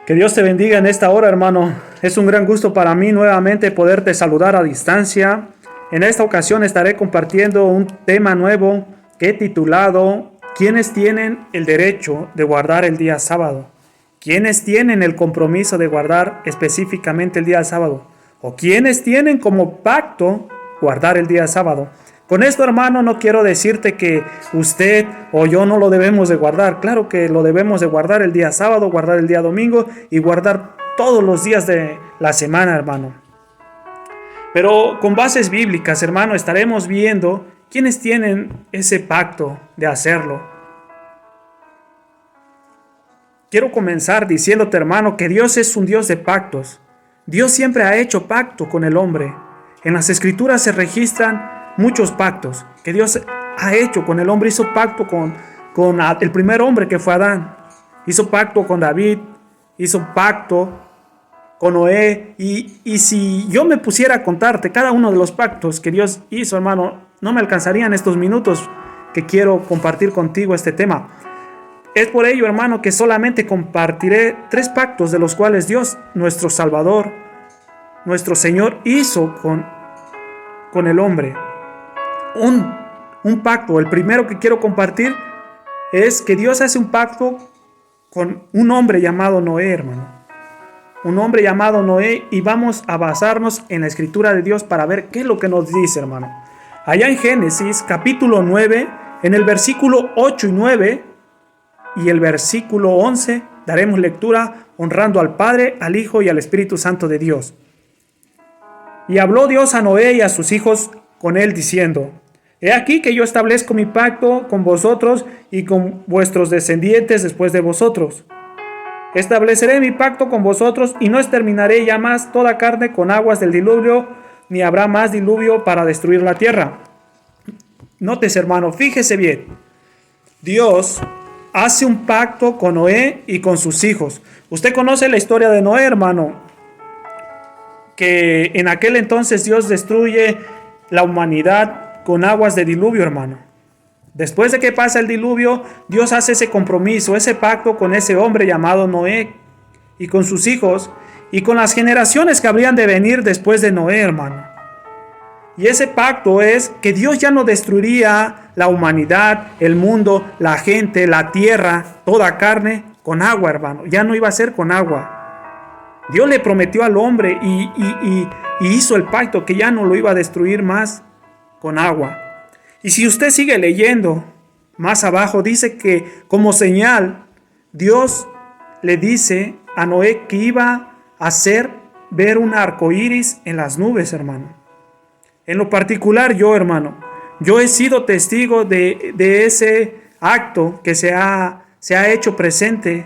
Que Dios te bendiga en esta hora, hermano. Es un gran gusto para mí nuevamente poderte saludar a distancia. En esta ocasión estaré compartiendo un tema nuevo que he titulado ¿Quiénes tienen el derecho de guardar el día sábado? ¿Quiénes tienen el compromiso de guardar específicamente el día sábado? ¿O quiénes tienen como pacto guardar el día sábado? Con esto, hermano, no quiero decirte que usted o yo no lo debemos de guardar. Claro que lo debemos de guardar el día sábado, guardar el día domingo y guardar todos los días de la semana, hermano. Pero con bases bíblicas, hermano, estaremos viendo quiénes tienen ese pacto de hacerlo. Quiero comenzar diciéndote, hermano, que Dios es un Dios de pactos. Dios siempre ha hecho pacto con el hombre. En las Escrituras se registran muchos pactos que Dios ha hecho con el hombre. Hizo pacto con el primer hombre que fue Adán. Hizo pacto con David. Hizo pacto con Noé. Y si yo me pusiera a contarte cada uno de los pactos que Dios hizo, hermano, no me alcanzarían estos minutos que quiero compartir contigo este tema. Es por ello, hermano, que solamente compartiré 3 pactos de los cuales Dios, nuestro Salvador, nuestro Señor, hizo con el hombre. Un pacto, el primero que quiero compartir es que Dios hace un pacto con un hombre llamado Noé, hermano. Un hombre llamado Noé, y vamos a basarnos en la Escritura de Dios para ver qué es lo que nos dice, hermano. Allá en Génesis capítulo 9, en el versículo 8 y 9 y el versículo 11, daremos lectura honrando al Padre, al Hijo y al Espíritu Santo de Dios. Y habló Dios a Noé y a sus hijos con él diciendo: He aquí que yo establezco mi pacto con vosotros y con vuestros descendientes después de vosotros. Estableceré mi pacto con vosotros y no exterminaré ya más toda carne con aguas del diluvio, ni habrá más diluvio para destruir la tierra. Nótese, hermano, fíjese bien. Dios hace un pacto con Noé y con sus hijos. Usted conoce la historia de Noé, hermano, que en aquel entonces Dios destruye la humanidad con aguas de diluvio, hermano. Después de que pasa el diluvio, Dios hace ese compromiso, ese pacto con ese hombre llamado Noé y con sus hijos y con las generaciones que habrían de venir después de Noé, hermano. Y ese pacto es que Dios ya no destruiría la humanidad, el mundo, la gente, la tierra, toda carne con agua, hermano. Ya no iba a ser con agua. Dios le prometió al hombre y hizo el pacto que ya no lo iba a destruir más con agua. Y si usted sigue leyendo, más abajo dice que como señal, Dios le dice a Noé que iba a hacer ver un arco iris en las nubes, hermano. En lo particular yo, hermano, yo he sido testigo de ese acto que se ha hecho presente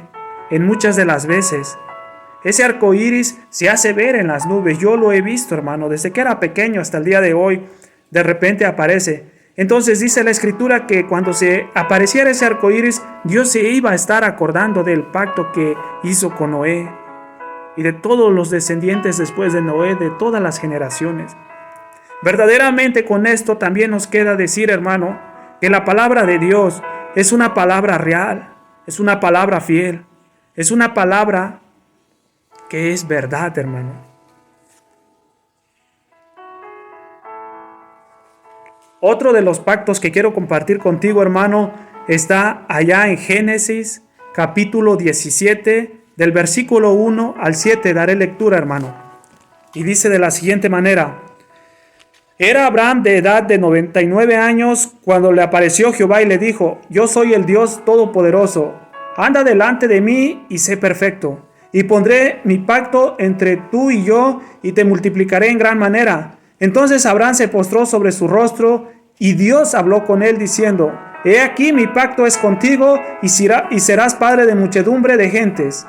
en muchas de las veces. Ese arco iris se hace ver en las nubes. Yo lo he visto, hermano, desde que era pequeño hasta el día de hoy. De repente aparece. Entonces dice la Escritura que cuando se apareciera ese arco iris, Dios se iba a estar acordando del pacto que hizo con Noé y de todos los descendientes después de Noé, de todas las generaciones. Verdaderamente con esto también nos queda decir, hermano, que la palabra de Dios es una palabra real, es una palabra fiel, es una palabra que es verdad, hermano. Otro de los pactos que quiero compartir contigo, hermano, está allá en Génesis capítulo 17, del versículo 1 al 7. Daré lectura, hermano. Y dice de la siguiente manera: Era Abraham de edad de 99 años cuando le apareció Jehová y le dijo: Yo soy el Dios Todopoderoso, anda delante de mí y sé perfecto, y pondré mi pacto entre tú y yo, y te multiplicaré en gran manera. Entonces Abraham se postró sobre su rostro, y Dios habló con él diciendo: He aquí mi pacto es contigo, y serás padre de muchedumbre de gentes.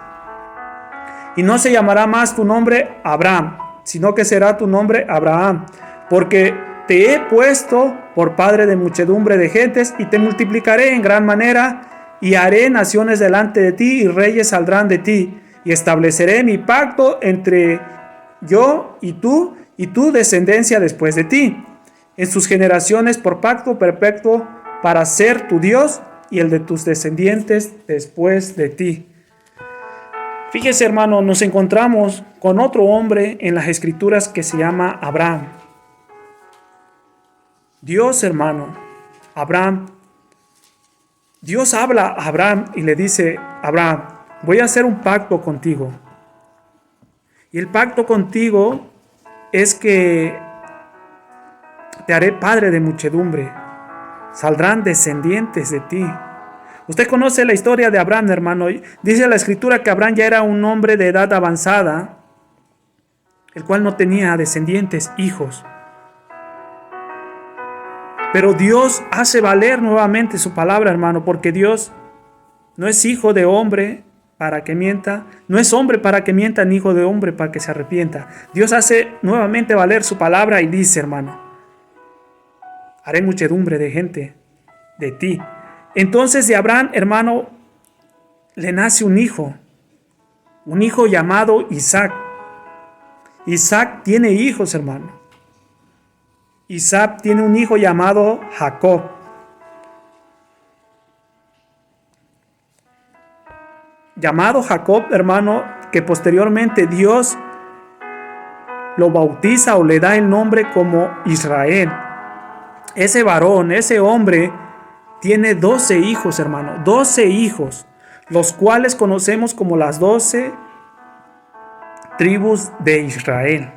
Y no se llamará más tu nombre Abraham, sino que será tu nombre Abraham, porque te he puesto por padre de muchedumbre de gentes, y te multiplicaré en gran manera, y haré naciones delante de ti, y reyes saldrán de ti, y estableceré mi pacto entre yo y tu descendencia después de ti, en sus generaciones por pacto perpetuo, para ser tu Dios y el de tus descendientes después de ti. Fíjese, hermano, nos encontramos con otro hombre en las Escrituras que se llama Abraham. Dios, hermano, Dios habla a Abraham y le dice: Abraham, voy a hacer un pacto contigo. Y el pacto contigo es que te haré padre de muchedumbre. Saldrán descendientes de ti. Usted conoce la historia de Abraham, hermano. Dice la Escritura que Abraham ya era un hombre de edad avanzada, el cual no tenía descendientes, hijos. Pero Dios hace valer nuevamente su palabra, hermano, porque Dios no es hijo de hombre para que mienta, no es hombre para que mienta, ni hijo de hombre para que se arrepienta. Dios hace nuevamente valer su palabra y dice, hermano: haré muchedumbre de gente de ti. Entonces de Abraham, hermano, le nace un hijo llamado Isaac. Isaac tiene hijos, hermano. Isaac tiene un hijo llamado Jacob. Llamado Jacob, hermano, que posteriormente Dios lo bautiza o le da el nombre como Israel. Ese varón, ese hombre, tiene 12 hijos, hermano, 12 hijos, los cuales conocemos como las 12 tribus de Israel.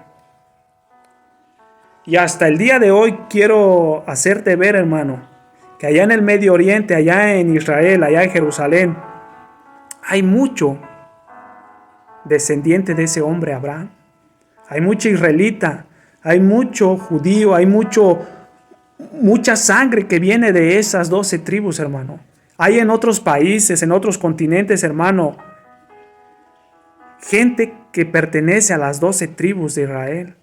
Y hasta el día de hoy quiero hacerte ver, hermano, que allá en el Medio Oriente, allá en Israel, allá en Jerusalén, hay mucho descendiente de ese hombre Abraham. Hay mucho israelita, hay mucho judío, hay mucha sangre que viene de esas 12 tribus, hermano. Hay en otros países, en otros continentes, hermano, gente que pertenece a las 12 tribus de Israel.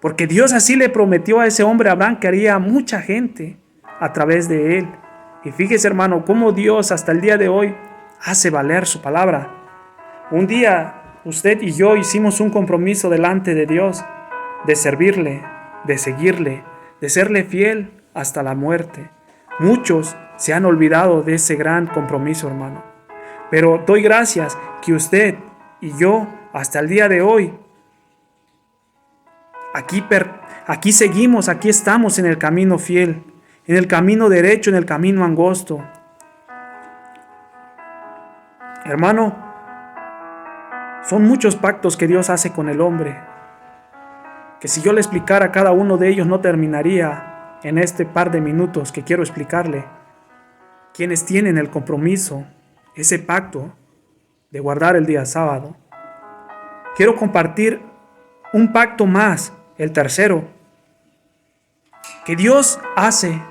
Porque Dios así le prometió a ese hombre Abraham que haría mucha gente a través de él. Y fíjese, hermano, cómo Dios hasta el día de hoy hace valer su palabra. Un día usted y yo hicimos un compromiso delante de Dios de servirle, de seguirle, de serle fiel hasta la muerte. Muchos se han olvidado de ese gran compromiso, hermano. Pero doy gracias que usted y yo hasta el día de hoy aquí seguimos, aquí estamos en el camino fiel, en el camino derecho, en el camino angosto. Hermano, son muchos pactos que Dios hace con el hombre, que si yo le explicara cada uno de ellos no terminaría en este par de minutos que quiero explicarle. Quienes tienen el compromiso, ese pacto de guardar el día sábado. Quiero compartir un pacto más, el tercero, que Dios hace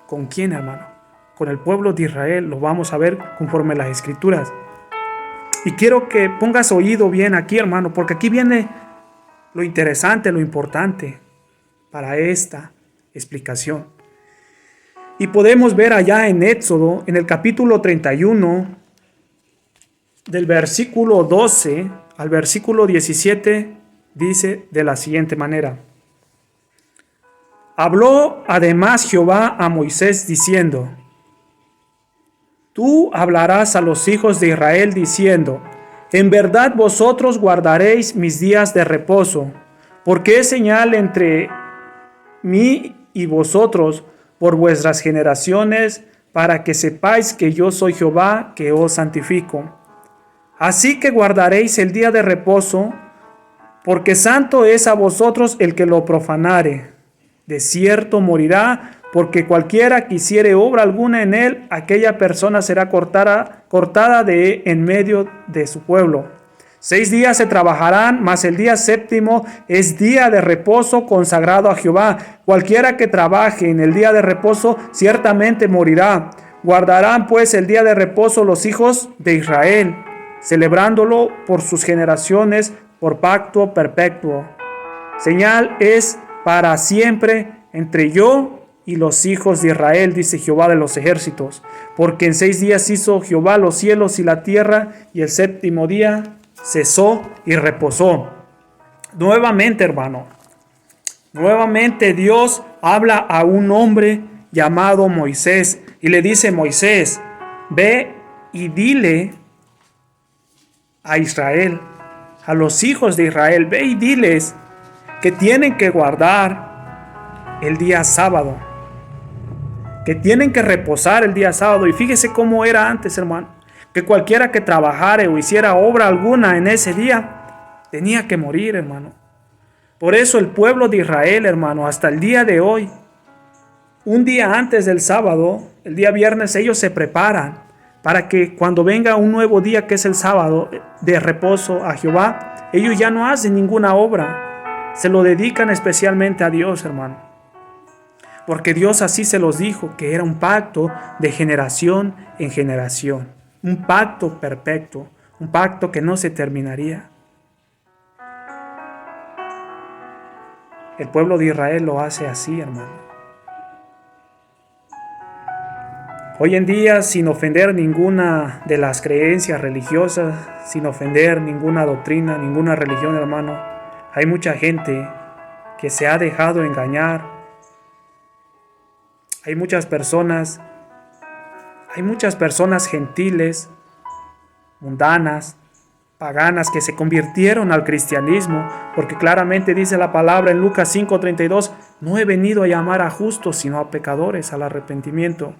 con quién, hermano, con el pueblo de Israel. Lo vamos a ver conforme las Escrituras. Y quiero que pongas oído bien aquí, hermano, porque aquí viene lo interesante, lo importante para esta explicación. Y podemos ver allá en Éxodo, en el capítulo 31, del versículo 12 al versículo 17, dice de la siguiente manera: habló además Jehová a Moisés diciendo: tú hablarás a los hijos de Israel diciendo: en verdad vosotros guardaréis mis días de reposo, porque es señal entre mí y vosotros por vuestras generaciones, para que sepáis que yo soy Jehová, que os santifico. Así que guardaréis el día de reposo, porque santo es a vosotros el que lo profanare. De cierto morirá, porque cualquiera que hiciere obra alguna en él, aquella persona será cortada de en medio de su pueblo. 6 días se trabajarán, mas el día séptimo es día de reposo consagrado a Jehová. Cualquiera que trabaje en el día de reposo ciertamente morirá. Guardarán pues el día de reposo los hijos de Israel, celebrándolo por sus generaciones, por pacto perpetuo. Señal es para siempre entre yo y los hijos de Israel, dice Jehová de los ejércitos. Porque en 6 días hizo Jehová los cielos y la tierra, y el séptimo día cesó y reposó. Nuevamente, hermano, nuevamente Dios habla a un hombre llamado Moisés y le dice: Moisés, ve y dile a Israel, a los hijos de Israel: ve y diles que tienen que guardar el día sábado, que tienen que reposar el día sábado. Y fíjese cómo era antes, hermano, que cualquiera que trabajara o hiciera obra alguna en ese día tenía que morir, hermano. Por eso el pueblo de Israel, hermano, hasta el día de hoy, un día antes del sábado, el día viernes, ellos se preparan para que cuando venga un nuevo día, que es el sábado de reposo a Jehová, ellos ya no hacen ninguna obra, se lo dedican especialmente a Dios, hermano. Porque Dios así se los dijo, que era un pacto de generación en generación, un pacto perfecto, un pacto que no se terminaría. El pueblo de Israel lo hace así, hermano. Hoy en día, sin ofender ninguna de las creencias religiosas, sin ofender ninguna doctrina, ninguna religión, hermano, hay mucha gente que se ha dejado engañar. Hay muchas personas gentiles, mundanas, paganas, que se convirtieron al cristianismo, porque claramente dice la palabra en Lucas 5:32, no he venido a llamar a justos, sino a pecadores, al arrepentimiento.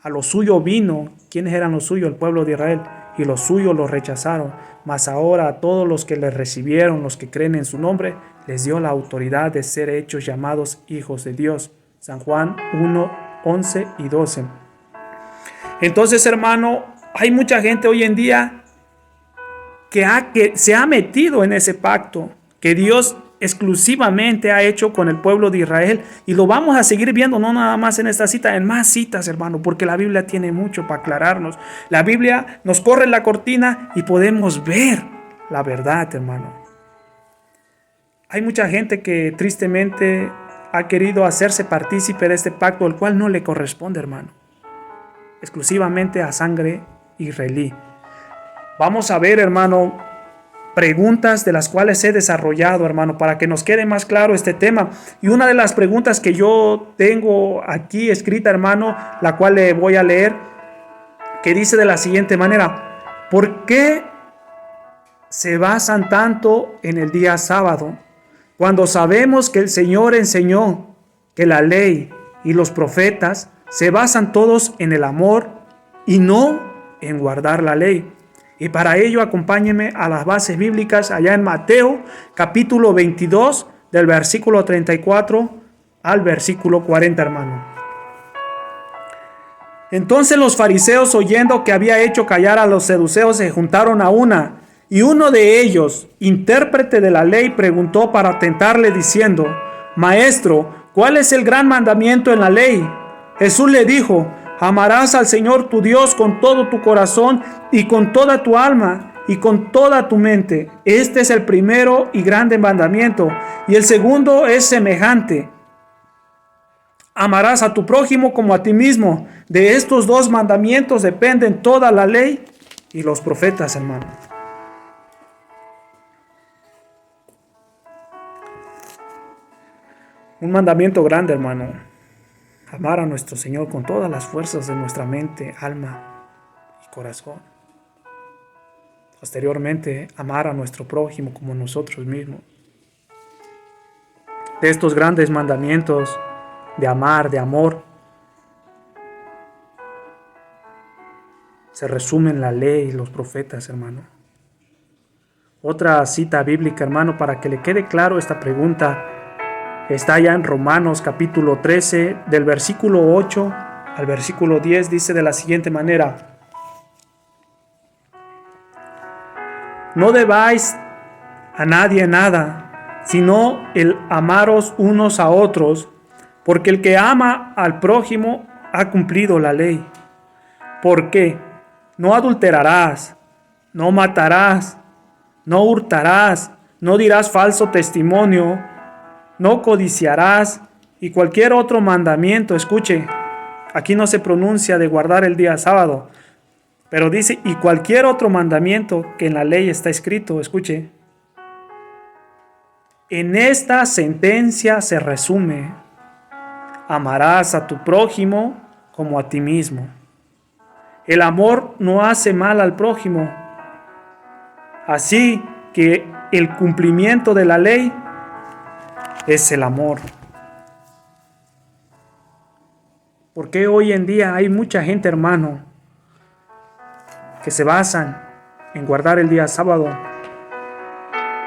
A lo suyo vino. ¿Quiénes eran los suyos? El pueblo de Israel. Y los suyos los rechazaron. Mas ahora a todos los que les recibieron, los que creen en su nombre, les dio la autoridad de ser hechos llamados hijos de Dios. San Juan 1:11 y 12. Entonces, hermano, hay mucha gente hoy en día que se ha metido en ese pacto que Dios exclusivamente ha hecho con el pueblo de Israel, y lo vamos a seguir viendo, no nada más en esta cita, en más citas, hermano, porque la Biblia tiene mucho para aclararnos. La Biblia nos corre la cortina y podemos ver la verdad, hermano. Hay mucha gente que tristemente ha querido hacerse partícipe de este pacto, el cual no le corresponde, hermano, exclusivamente a sangre israelí. Vamos a ver, hermano, preguntas de las cuales he desarrollado, hermano, para que nos quede más claro este tema. Y una de las preguntas que yo tengo aquí escrita, hermano, la cual le voy a leer, que dice de la siguiente manera: ¿por qué se basan tanto en el día sábado, cuando sabemos que el Señor enseñó que la ley y los profetas se basan todos en el amor y no en guardar la ley? Y para ello acompáñenme a las bases bíblicas allá en Mateo capítulo 22 del versículo 34 al versículo 40, hermano. Entonces los fariseos, oyendo que había hecho callar a los saduceos, se juntaron a una, y uno de ellos, intérprete de la ley, preguntó para tentarle diciendo: Maestro, ¿cuál es el gran mandamiento en la ley? Jesús le dijo: amarás al Señor tu Dios con todo tu corazón y con toda tu alma y con toda tu mente. Este es el primero y grande mandamiento. Y el segundo es semejante: amarás a tu prójimo como a ti mismo. De estos dos mandamientos dependen toda la ley y los profetas, hermano. Un mandamiento grande, hermano: amar a nuestro Señor con todas las fuerzas de nuestra mente, alma y corazón. Posteriormente, amar a nuestro prójimo como nosotros mismos. De estos grandes mandamientos de amar, de amor, se resumen la ley y los profetas, hermano. Otra cita bíblica, hermano, para que le quede claro esta pregunta, está allá en Romanos capítulo 13, del versículo 8 al versículo 10, dice de la siguiente manera: no debáis a nadie nada, sino el amaros unos a otros, porque el que ama al prójimo ha cumplido la ley. ¿Por qué? No adulterarás, no matarás, no hurtarás, no dirás falso testimonio, no codiciarás, y cualquier otro mandamiento. Escuche, aquí no se pronuncia de guardar el día sábado, pero dice: y cualquier otro mandamiento que en la ley está escrito. Escuche, en esta sentencia se resume: amarás a tu prójimo como a ti mismo. El amor no hace mal al prójimo, Así que el cumplimiento de la ley es el amor. Porque hoy en día hay mucha gente, hermano, que se basan en guardar el día sábado.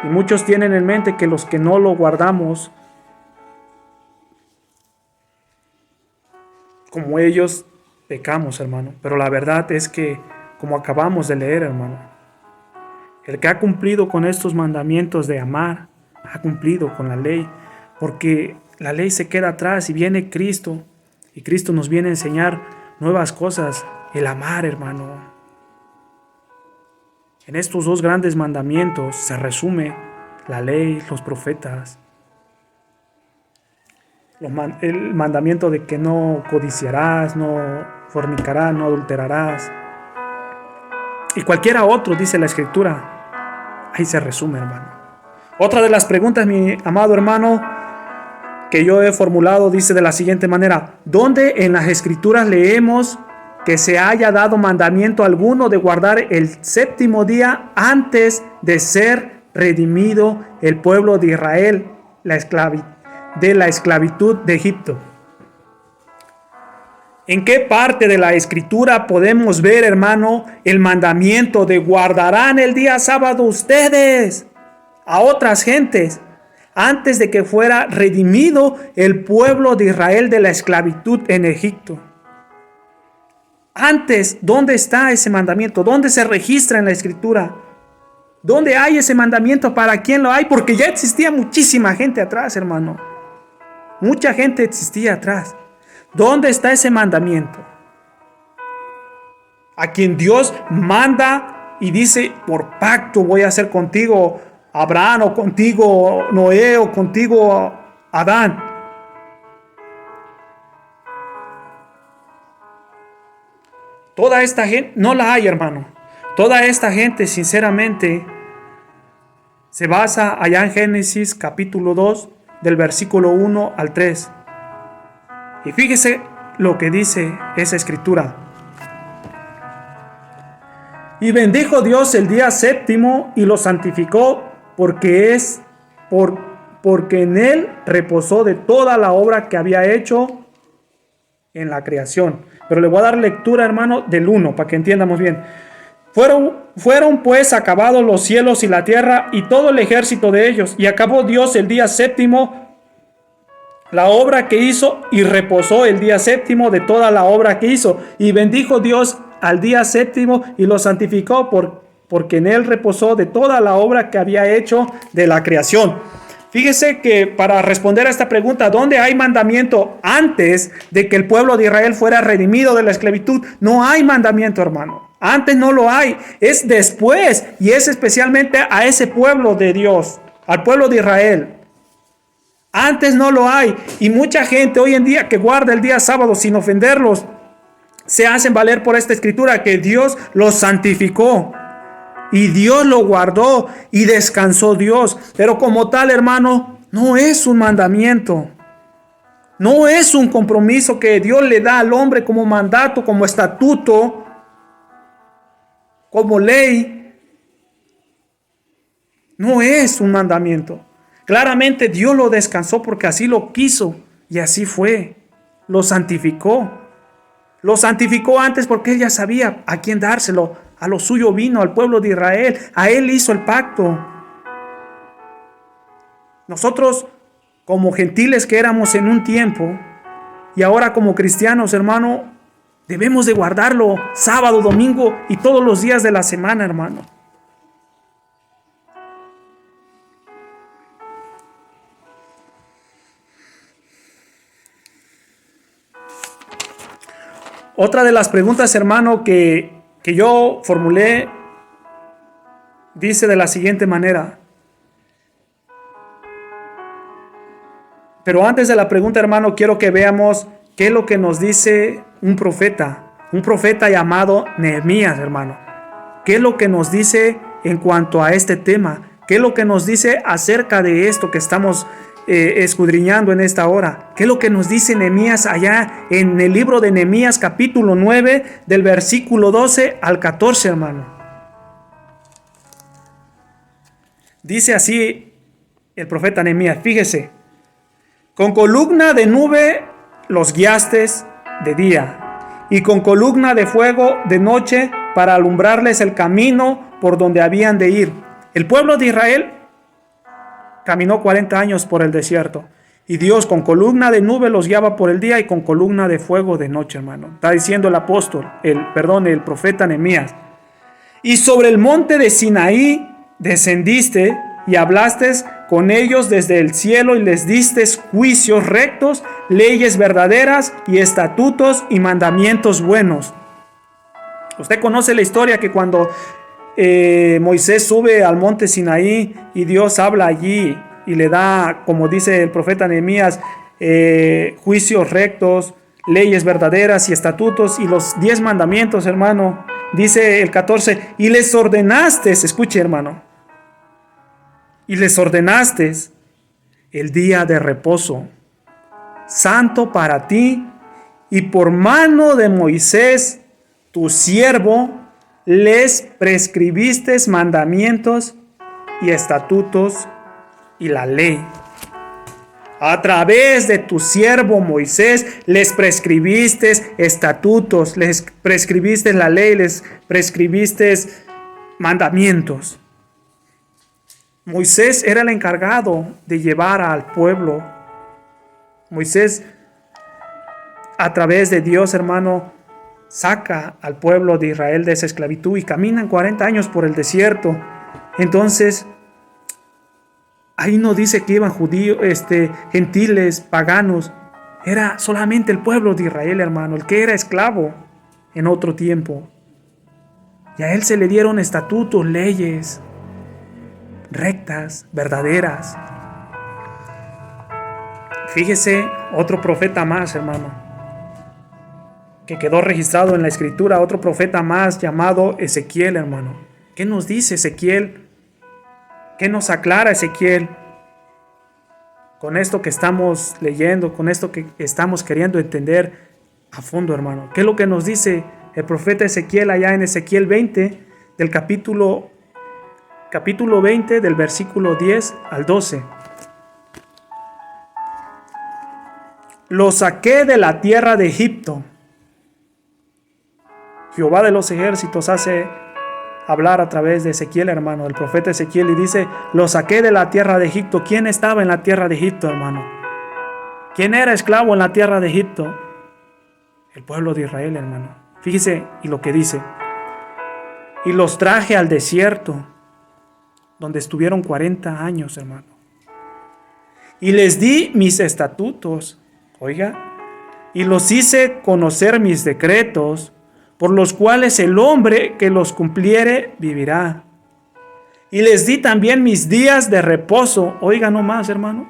Y muchos tienen en mente que los que no lo guardamos, como ellos, pecamos, hermano. Pero la verdad es que, como acabamos de leer, hermano, el que ha cumplido con estos mandamientos de amar, ha cumplido con la ley. Porque la ley se queda atrás y viene Cristo. Y Cristo nos viene a enseñar nuevas cosas. El amar, hermano. En estos dos grandes mandamientos se resume la ley, los profetas. El mandamiento de que no codiciarás, no fornicarás, no adulterarás. Y cualquiera otro, dice la Escritura. Ahí se resume, hermano. Otra de las preguntas, mi amado hermano, que yo he formulado, dice de la siguiente manera: ¿dónde en las Escrituras leemos que se haya dado mandamiento alguno de guardar el séptimo día antes de ser redimido el pueblo de Israel de la esclavitud de Egipto? ¿En qué parte de la Escritura podemos ver, hermano, el mandamiento de guardarán el día sábado ustedes a otras gentes antes de que fuera redimido el pueblo de Israel de la esclavitud en Egipto? Antes, ¿dónde está ese mandamiento? ¿Dónde se registra en la Escritura? ¿Dónde hay ese mandamiento? ¿Para quién lo hay? Porque ya existía muchísima gente atrás, hermano. Mucha gente existía atrás. ¿Dónde está ese mandamiento? A quien Dios manda y dice: por pacto voy a hacer contigo, Abraham, o contigo, Noé, o contigo, Adán. Toda esta gente, no la hay, hermano. Toda esta gente, sinceramente, se basa allá en Génesis capítulo 2, del versículo 1 al 3. Y fíjese lo que dice esa Escritura. Y bendijo Dios el día séptimo y lo santificó, porque en él reposó de toda la obra que había hecho en la creación. Pero le voy a dar lectura, hermano, del 1, para que entiendamos bien. Fueron pues acabados los cielos y la tierra y todo el ejército de ellos, y acabó Dios el día séptimo la obra que hizo, y reposó el día séptimo de toda la obra que hizo. Y bendijo Dios al día séptimo y lo santificó, porque en él reposó de toda la obra que había hecho de la creación. Fíjese que para responder a esta pregunta, ¿dónde hay mandamiento antes de que el pueblo de Israel fuera redimido de la esclavitud? No hay mandamiento, hermano. Antes no lo hay. Es después, y es especialmente a ese pueblo de Dios, al pueblo de Israel. Antes no lo hay. Y mucha gente hoy en día que guarda el día sábado sin ofenderlos, se hacen valer por esta Escritura que Dios los santificó. Y Dios lo guardó y descansó Dios. Pero como tal, hermano, no es un mandamiento. No es un compromiso que Dios le da al hombre como mandato, como estatuto, como ley. No es un mandamiento. Claramente Dios lo descansó porque así lo quiso. Y así fue. Lo santificó. Lo santificó antes porque Él ya sabía a quién dárselo. A lo suyo vino, al pueblo de Israel. A Él hizo el pacto. Nosotros, como gentiles que éramos en un tiempo, y ahora como cristianos, hermano, debemos de guardarlo sábado, domingo y todos los días de la semana, hermano. Otra de las preguntas, hermano, que yo formulé, dice de la siguiente manera. Pero antes de la pregunta, hermano, quiero que veamos qué es lo que nos dice un profeta llamado Nehemías, hermano. ¿Qué es lo que nos dice en cuanto a este tema? ¿Qué es lo que nos dice acerca de esto que estamos escudriñando en esta hora? ¿Qué es lo que nos dice Nehemías allá en el libro de Nehemías capítulo 9 del versículo 12 al 14, hermano? Dice así el profeta Nehemías, fíjese, con columna de nube los guiaste de día, y con columna de fuego de noche para alumbrarles el camino por donde habían de ir. El pueblo de Israel caminó 40 años por el desierto, y Dios con columna de nube los guiaba por el día y con columna de fuego de noche, hermano. Está diciendo el profeta Nehemías. Y sobre el monte de Sinaí descendiste y hablaste con ellos desde el cielo y les diste juicios rectos, leyes verdaderas y estatutos y mandamientos buenos. Usted conoce la historia que cuando Moisés sube al monte Sinaí y Dios habla allí y le da, como dice el profeta Nehemías, juicios rectos, leyes verdaderas y estatutos y los 10 mandamientos, hermano. Dice el 14, y les ordenaste, escuche, hermano, y les ordenaste el día de reposo, santo para ti, y por mano de Moisés, tu siervo, les prescribiste mandamientos y estatutos y la ley. A través de tu siervo Moisés les prescribiste estatutos, les prescribiste la ley, les prescribiste mandamientos. Moisés era el encargado de llevar al pueblo. Moisés, a través de Dios, hermano, saca al pueblo de Israel de esa esclavitud y caminan 40 años por el desierto. Entonces, ahí no dice que iban judíos, gentiles, paganos. Era solamente el pueblo de Israel, hermano, el que era esclavo en otro tiempo. Y a él se le dieron estatutos, leyes rectas, verdaderas. Fíjese, otro profeta más, hermano, que quedó registrado en la escritura, otro profeta más llamado Ezequiel, hermano. ¿Qué nos dice Ezequiel? ¿Qué nos aclara Ezequiel? Con esto que estamos leyendo, con esto que estamos queriendo entender a fondo, hermano. ¿Qué es lo que nos dice el profeta Ezequiel allá en Ezequiel 20, del capítulo 20, del versículo 10 al 12? Lo saqué de la tierra de Egipto. Jehová de los ejércitos hace hablar a través de Ezequiel, hermano, el profeta Ezequiel, y dice, lo saqué de la tierra de Egipto. ¿Quién estaba en la tierra de Egipto, hermano? ¿Quién era esclavo en la tierra de Egipto? El pueblo de Israel, hermano. Fíjese y lo que dice. Y los traje al desierto, donde estuvieron 40 años, hermano. Y les di mis estatutos, oiga, y los hice conocer mis decretos, por los cuales el hombre que los cumpliere vivirá. Y les di también mis días de reposo. Oiga nomás, hermano.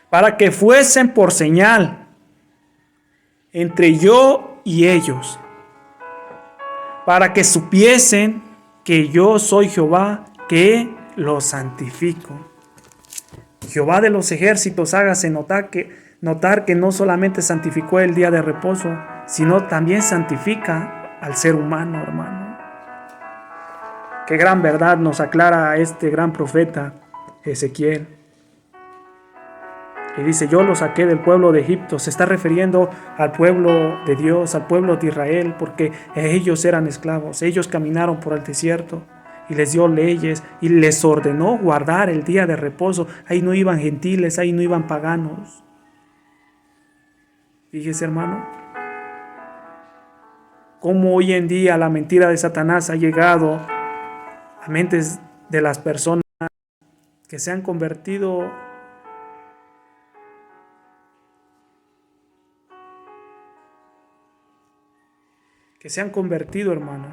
Para que fuesen por señal entre yo y ellos. Para que supiesen que yo soy Jehová, que los santifico. Jehová de los ejércitos, hágase notar que no solamente santificó el día de reposo, sino también santifica al ser humano, hermano. Qué gran verdad nos aclara este gran profeta Ezequiel. Y dice, yo lo saqué del pueblo de Egipto. Se está refiriendo al pueblo de Dios, al pueblo de Israel, porque ellos eran esclavos. Ellos caminaron por el desierto y les dio leyes y les ordenó guardar el día de reposo. Ahí no iban gentiles, ahí no iban paganos. Fíjese, hermano, cómo hoy en día la mentira de Satanás ha llegado a mentes de las personas que se han convertido hermano.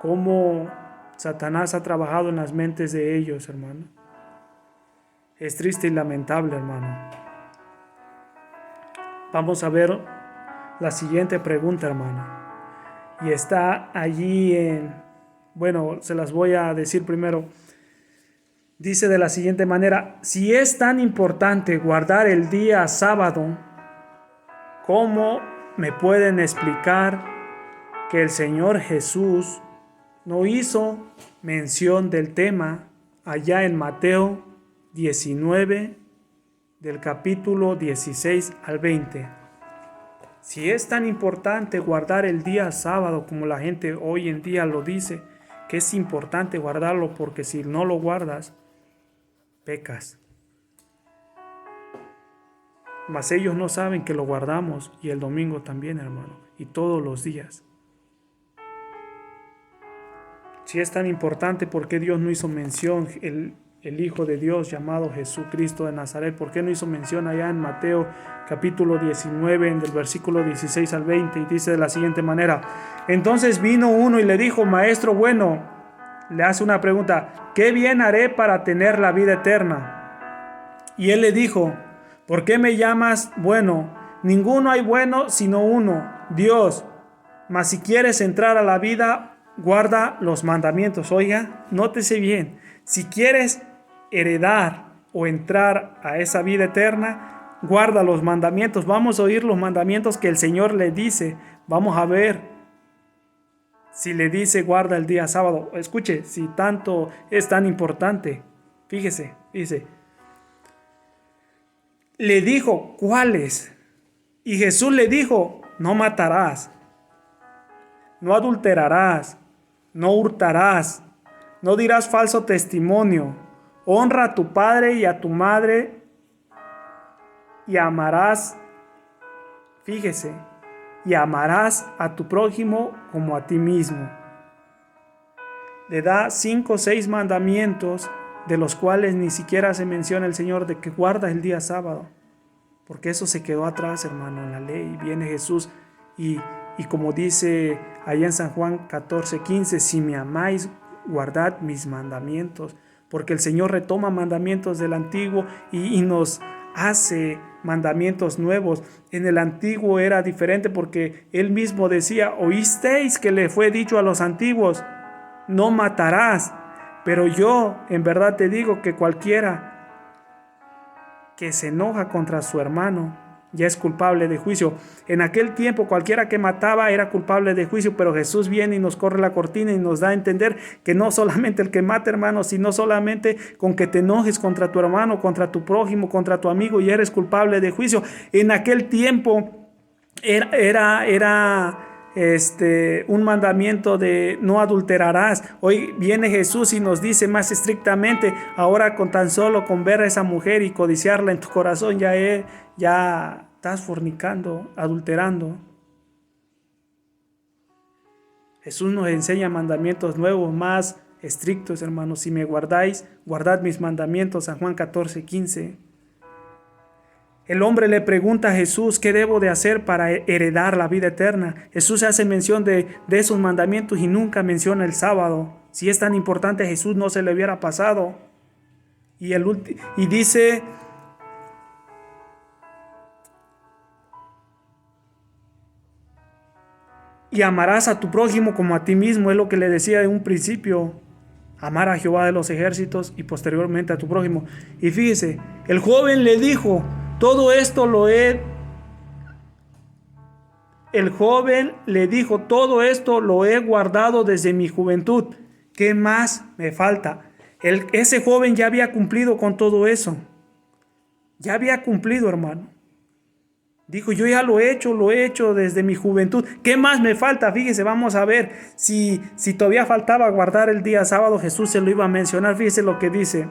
Cómo Satanás ha trabajado en las mentes de ellos, hermano. Es triste y lamentable, hermano. Vamos a ver la siguiente pregunta, hermano. Y está allí se las voy a decir primero. Dice de la siguiente manera: si es tan importante guardar el día sábado, ¿cómo me pueden explicar que el Señor Jesús no hizo mención del tema allá en Mateo 19, del capítulo 16 al 20. Si es tan importante guardar el día sábado como la gente hoy en día lo dice, que es importante guardarlo porque si no lo guardas, pecas. Mas ellos no saben que lo guardamos y el domingo también, hermano, y todos los días. Si es tan importante, ¿por qué Dios no hizo mención, el Hijo de Dios llamado Jesucristo de Nazaret? ¿Por qué no hizo mención allá en Mateo capítulo 19, del versículo 16 al 20? Y dice de la siguiente manera: entonces vino uno y le dijo, maestro bueno, le hace una pregunta, ¿qué bien haré para tener la vida eterna? Y él le dijo, ¿por qué me llamas bueno? Ninguno hay bueno sino uno, Dios. Mas si quieres entrar a la vida, guarda los mandamientos. Oiga, nótese bien, si quieres heredar o entrar a esa vida eterna, guarda los mandamientos. Vamos a oír los mandamientos que el Señor le dice. Vamos a ver si le dice guarda el día sábado. Escuche, si tanto es tan importante. Fíjese, dice, le dijo, ¿cuáles? Y Jesús le dijo, no matarás, no adulterarás, no hurtarás, no dirás falso testimonio, honra a tu padre y a tu madre y amarás, fíjese, y amarás a tu prójimo como a ti mismo. Le da 5 o 6 mandamientos de los cuales ni siquiera se menciona el Señor de que guarda el día sábado, porque eso se quedó atrás, hermano, en la ley. Viene Jesús y como dice allá en San Juan 14:15, si me amáis, guardad mis mandamientos, porque el Señor retoma mandamientos del antiguo y nos hace mandamientos nuevos. En el antiguo era diferente porque Él mismo decía, oísteis que le fue dicho a los antiguos, no matarás, pero yo en verdad te digo que cualquiera que se enoja contra su hermano ya es culpable de juicio. En aquel tiempo cualquiera que mataba era culpable de juicio, pero Jesús viene y nos corre la cortina y nos da a entender que no solamente el que mata, hermano, sino solamente con que te enojes contra tu hermano, contra tu prójimo, contra tu amigo, y eres culpable de juicio. En aquel tiempo era un mandamiento de no adulterarás. Hoy viene Jesús y nos dice más estrictamente, ahora con tan solo con ver a esa mujer y codiciarla en tu corazón ya estás fornicando, adulterando. Jesús nos enseña mandamientos nuevos, más estrictos, hermanos. Si me guardáis, guardad mis mandamientos, San Juan 14:15. El hombre le pregunta a Jesús, ¿qué debo de hacer para heredar la vida eterna? Jesús hace mención de esos mandamientos y nunca menciona el sábado. Si es tan importante, Jesús no se le hubiera pasado. Y dice, y amarás a tu prójimo como a ti mismo, es lo que le decía de un principio. Amar a Jehová de los ejércitos y posteriormente a tu prójimo. Y fíjese, el joven le dijo, todo esto lo he guardado desde mi juventud. ¿Qué más me falta? Ese joven ya había cumplido con todo eso. Ya había cumplido, hermano. Dijo, yo ya lo he hecho desde mi juventud. ¿Qué más me falta? Fíjese, vamos a ver si todavía faltaba guardar el día sábado. Jesús se lo iba a mencionar. Fíjese lo que dice.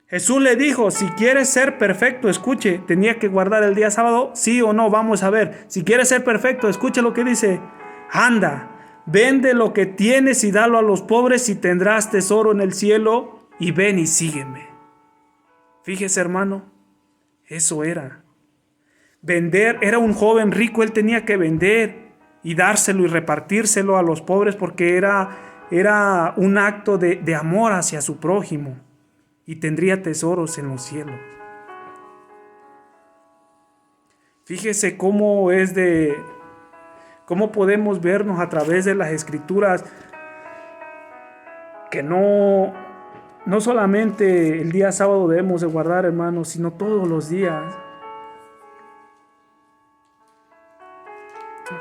Jesús le dijo, si quieres ser perfecto, escuche, ¿tenía que guardar el día sábado? ¿Sí o no? Vamos a ver. Si quieres ser perfecto, escuche lo que dice. Anda, vende lo que tienes y dalo a los pobres y tendrás tesoro en el cielo, y ven y sígueme. Fíjese, hermano, eso era. Vender, era un joven rico, él tenía que vender y dárselo y repartírselo a los pobres porque era un acto de amor hacia su prójimo. Y tendría tesoros en los cielos. Fíjese cómo podemos vernos a través de las Escrituras que no solamente el día sábado debemos de guardar, hermanos, sino todos los días.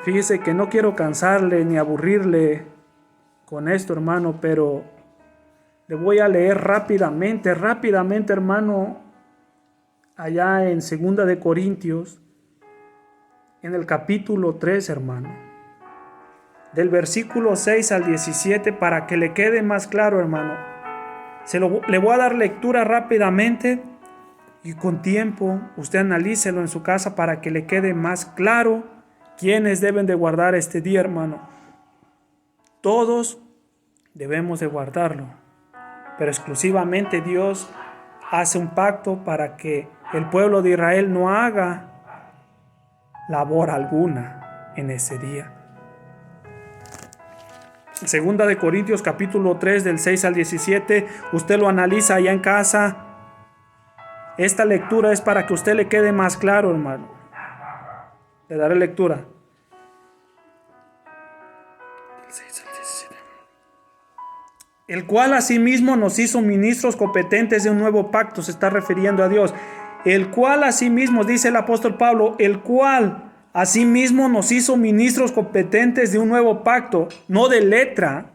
Fíjese que no quiero cansarle ni aburrirle con esto, hermano, pero le voy a leer rápidamente, hermano, allá en 2 Corintios, en el capítulo 3, hermano, del versículo 6 al 17, para que le quede más claro, hermano. Le voy a dar lectura rápidamente y con tiempo usted analícelo en su casa para que le quede más claro quiénes deben de guardar este día, hermano. Todos debemos de guardarlo, pero exclusivamente Dios hace un pacto para que el pueblo de Israel no haga labor alguna en ese día. 2 Corintios capítulo 3 del 6 al 17, usted lo analiza allá en casa. Esta lectura es para que a usted le quede más claro, hermano. Le daré lectura. Del 6 al 17. El cual asimismo nos hizo ministros competentes de un nuevo pacto, se está refiriendo a Dios. El cual asimismo, dice el apóstol Pablo, el cual asimismo nos hizo ministros competentes de un nuevo pacto, no de letra,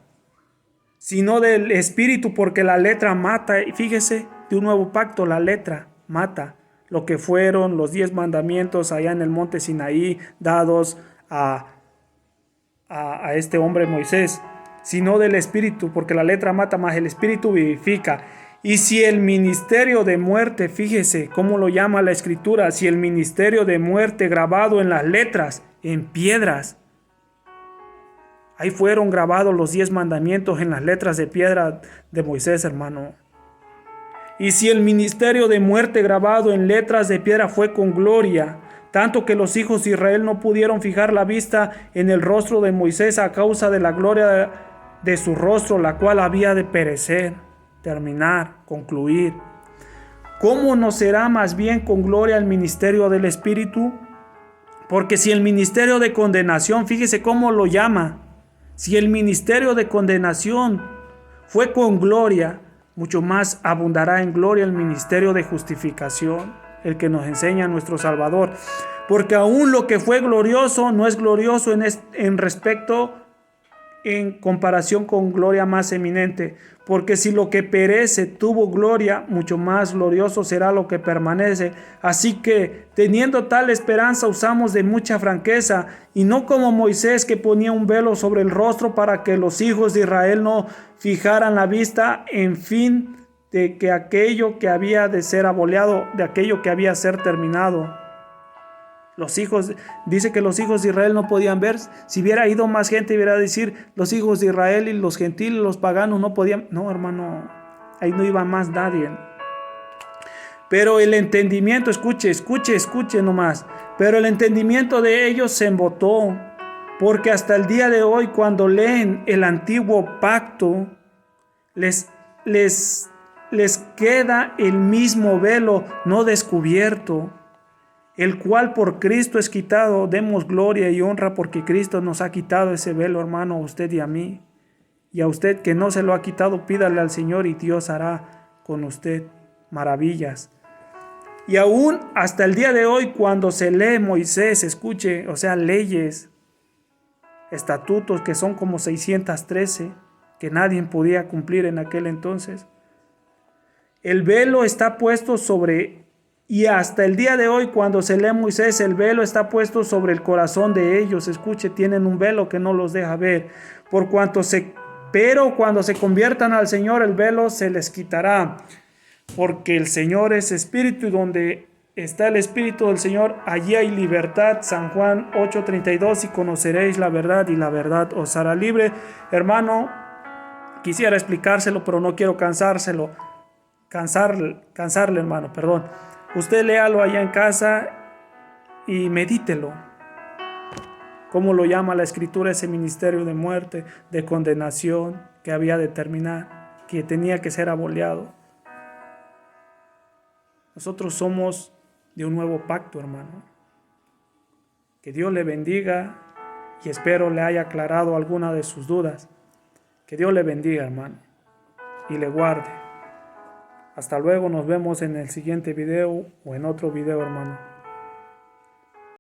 sino del espíritu, porque la letra mata. Y fíjese, de un nuevo pacto, la letra mata. Lo que fueron los 10 mandamientos allá en el monte Sinaí, dados a este hombre Moisés, sino del espíritu, porque la letra mata, más el espíritu vivifica. Y si el ministerio de muerte, fíjese cómo lo llama la escritura, si el ministerio de muerte grabado en las letras, en piedras, ahí fueron grabados los 10 mandamientos en las letras de piedra de Moisés, hermano. Y si el ministerio de muerte grabado en letras de piedra fue con gloria, tanto que los hijos de Israel no pudieron fijar la vista en el rostro de Moisés a causa de la gloria de su rostro, la cual había de perecer, terminar, concluir. ¿Cómo no será más bien con gloria el ministerio del Espíritu? Porque si el ministerio de condenación, fíjese cómo lo llama, si el ministerio de condenación fue con gloria, mucho más abundará en gloria el ministerio de justificación, el que nos enseña nuestro Salvador. Porque aún lo que fue glorioso no es glorioso en comparación con gloria más eminente. Porque si lo que perece tuvo gloria, mucho más glorioso será lo que permanece. Así que, teniendo tal esperanza, usamos de mucha franqueza, y no como Moisés, que ponía un velo sobre el rostro para que los hijos de Israel no fijaran la vista, en fin de que aquello que había de ser aboleado, de aquello que había de ser terminado. Dice que los hijos de Israel no podían ver. Si hubiera ido más gente, hubiera decir, los hijos de Israel y los gentiles, los paganos no podían. No, hermano, ahí no iba más nadie. Pero el entendimiento, escuche nomás. Pero el entendimiento de ellos se embotó, porque hasta el día de hoy, cuando leen el antiguo pacto, les queda el mismo velo no descubierto, el cual por Cristo es quitado. Demos gloria y honra porque Cristo nos ha quitado ese velo, hermano, a usted y a mí. Y a usted que no se lo ha quitado, pídale al Señor y Dios hará con usted maravillas. Y aún hasta el día de hoy, cuando se lee Moisés, escuche, o sea, leyes, estatutos que son como 613, que nadie podía cumplir en aquel entonces. El velo está puesto sobre. Y hasta el día de hoy, cuando se lee Moisés, el velo está puesto sobre el corazón de ellos. Escuche, tienen un velo que no los deja ver. Pero cuando se conviertan al Señor, el velo se les quitará. Porque el Señor es espíritu, y donde está el espíritu del Señor, allí hay libertad. San Juan 8:32, y conoceréis la verdad, y la verdad os hará libre. Hermano, quisiera explicárselo, pero no quiero cansarle, hermano, perdón. Usted léalo allá en casa y medítelo. ¿Cómo lo llama la escritura ese ministerio de muerte, de condenación que había de terminar, que tenía que ser aboleado? Nosotros somos de un nuevo pacto, hermano. Que Dios le bendiga y espero le haya aclarado alguna de sus dudas. Que Dios le bendiga, hermano, y le guarde. Hasta luego, nos vemos en el siguiente video o en otro video, hermano.